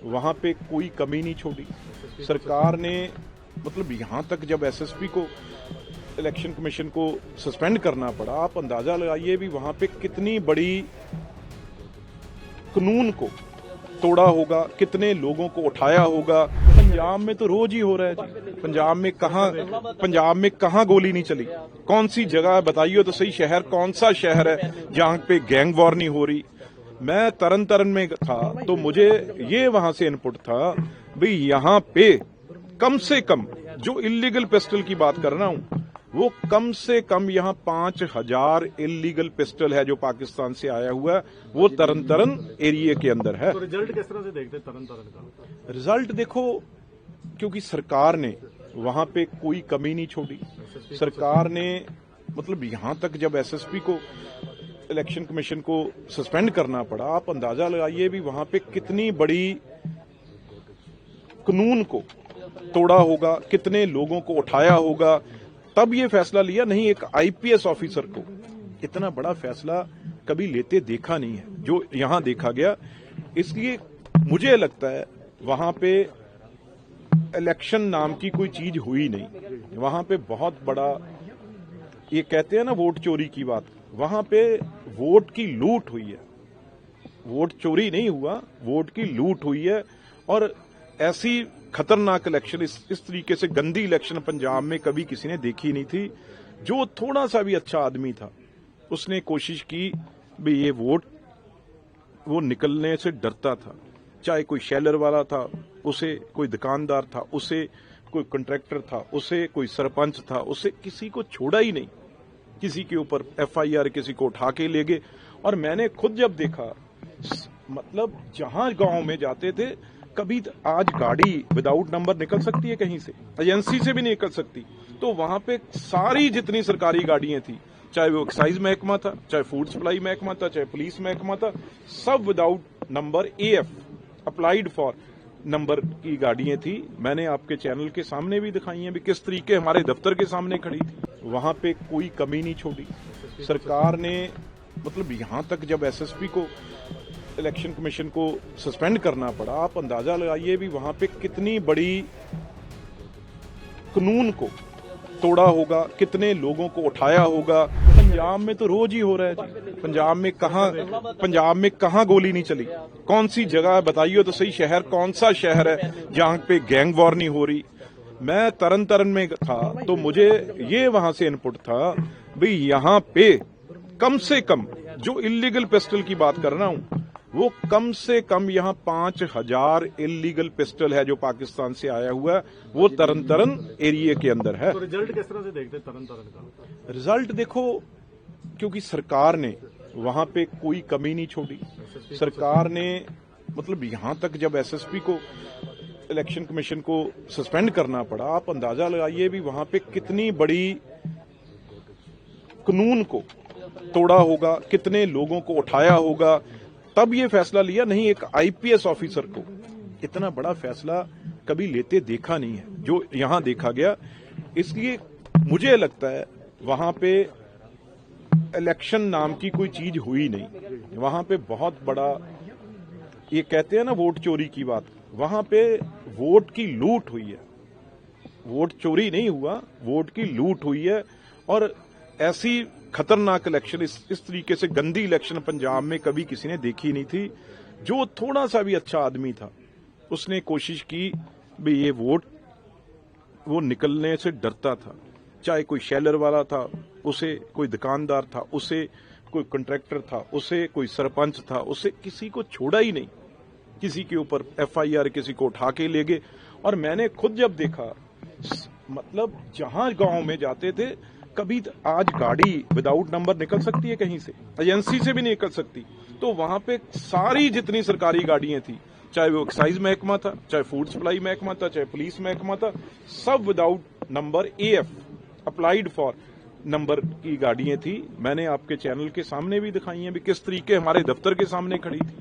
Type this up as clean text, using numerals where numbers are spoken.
वहां पे कोई कमी नहीं छोड़ी। सरकार ने मतलब यहां तक जब एसएसपी को इलेक्शन कमीशन को सस्पेंड करना पड़ा, आप अंदाजा लगाइए भी वहां पे कितनी बड़ी कानून को तोड़ा होगा, कितने लोगों को उठाया होगा। पंजाब में तो रोज ही हो रहा है जी। पंजाब में कहां गोली नहीं चली? कौन सी जगह बताइए तो सही, शहर कौन सा शहर है जहां पे गैंग वॉर नहीं हो रही? मैं तरन तारण में था तो मुझे ये वहां से इनपुट था भाई यहां पे कम से कम जो इलीगल पिस्टल की बात कर रहा हूं वो कम से कम यहाँ 5000 इलीगल पिस्टल है जो पाकिस्तान से आया हुआ है, वो तरन तारण एरिया के अंदर है। तो रिजल्ट किस तरह से देखते हैं तरन तारण का? रिजल्ट देखो, क्योंकि सरकार ने वहां पे कोई कमी नहीं छोड़ी। सरकार ने मतलब यहां तक जब एसएसपी को इलेक्शन कमीशन को सस्पेंड करना पड़ा, आप अंदाजा लगाइए भी वहां पे कितनी बड़ी कानून को तोड़ा होगा, कितने लोगों को उठाया होगा, तब ये फैसला लिया। नहीं, एक आईपीएस ऑफिसर को इतना बड़ा फैसला कभी लेते देखा नहीं है जो यहां देखा गया। इसलिए मुझे लगता है वहां पे इलेक्शन नाम की कोई चीज हुई नहीं। वहां पे बहुत बड़ा, ये कहते हैं ना वोट चोरी की बात, वहां पे वोट की लूट हुई है। वोट चोरी नहीं हुआ, वोट की लूट हुई है। और ऐसी खतरनाक इलेक्शन, इस तरीके से गंदी इलेक्शन पंजाब में कभी किसी ने देखी नहीं थी। जो थोड़ा सा भी अच्छा आदमी था उसने कोशिश की भी ये वोट, वो निकलने से डरता था। चाहे कोई शेलर वाला था, उसे कोई दुकानदार था, उसे कोई कॉन्ट्रैक्टर था, उसे कोई सरपंच था, उसे किसी को छोड़ा ही नहीं। किसी के ऊपर एफआईआर किसी को उठा के ले गए। और मैंने खुद जब देखा, मतलब जहां गांव में जाते थे, कभी आज गाड़ी विदाउट नंबर निकल सकती है कहीं से, एजेंसी से भी नहीं निकल सकती। तो वहां पे सारी जितनी सरकारी गाड़ियां थी, चाहे वो एक्साइज महकमा था, चाहे फूड सप्लाई महकमा था, चाहे पुलिस महकमा था, सब without number AF applied for number की गाड़ियां थी। मैंने आपके चैनल के सामने भी दिखाई हैं भी किस तरीके हमारे दफ्तर के सामने खड़ी थी। वहां पे कोई कमी नहीं छोड़ी। सरकार ने मतलब यहां तक जब एसएसपी को इलेक्शन कमीशन को सस्पेंड करना पड़ा, आप अंदाजा लगाइए भी वहां पे कितनी बड़ी कानून को तोड़ा होगा, कितने लोगों को उठाया होगा। पंजाब में तो रोज ही हो रहा है जी। पंजाब में कहां गोली नहीं चली? कौन सी जगह बताइए तो सही, शहर कौन सा शहर है जहां पे गैंग वॉर नहीं हो रही? मैं तरन तारण में था तो मुझे ये वहां से इनपुट था भाई यहां पे कम से कम जो इलीगल पिस्टल की बात कर रहा हूं वो कम से कम यहाँ 5000 इलीगल पिस्टल है जो पाकिस्तान से आया हुआ है, वो तरन तारण एरिया के अंदर है। तो रिजल्ट किस तरह से देखते हैं तरन तारण का? रिजल्ट देखो, क्योंकि सरकार ने वहां पे कोई कमी नहीं छोड़ी। सरकार ने मतलब यहां तक जब एसएसपी को इलेक्शन कमीशन को सस्पेंड करना पड़ा, आप अंदाजा लगाइए भी वहां पे कितनी बड़ी कानून को तोड़ा होगा, कितने लोगों को उठाया होगा, तब ये फैसला लिया। नहीं, एक आईपीएस ऑफिसर को इतना बड़ा फैसला कभी लेते देखा नहीं है जो यहां देखा गया। इसलिए मुझे लगता है वहां पे इलेक्शन नाम की कोई चीज हुई नहीं। वहां पे बहुत बड़ा, ये कहते हैं ना वोट चोरी की बात, वहां पे वोट की लूट हुई है। वोट चोरी नहीं हुआ, वोट की लूट हुई है। और ऐसी खतरनाक इलेक्शन, इस तरीके से गंदी इलेक्शन पंजाब में कभी किसी ने देखी नहीं थी। जो थोड़ा सा भी अच्छा आदमी था उसने कोशिश की भी ये वोट, वो निकलने से डरता था। चाहे कोई शेलर वाला था, उसे कोई दुकानदार था, उसे कोई कॉन्ट्रैक्टर था, उसे कोई सरपंच था, उसे किसी को छोड़ा ही नहीं। किसी के ऊपर एफआईआर किसी को उठा के ले गए। और मैंने खुद जब देखा, मतलब जहां गांव में जाते थे, कभी आज गाड़ी विदाउट नंबर निकल सकती है कहीं से, एजेंसी से भी नहीं निकल सकती। तो वहां पे सारी जितनी सरकारी गाड़ियां थी, चाहे वो एक्साइज महकमा था, चाहे फूड सप्लाई महकमा था, चाहे पुलिस महकमा था, सब without number AF applied for number की गाड़ियां थी। मैंने आपके चैनल के सामने भी दिखाई हैं भी किस तरीके हमारे दफ्तर के सामने खड़ी थी।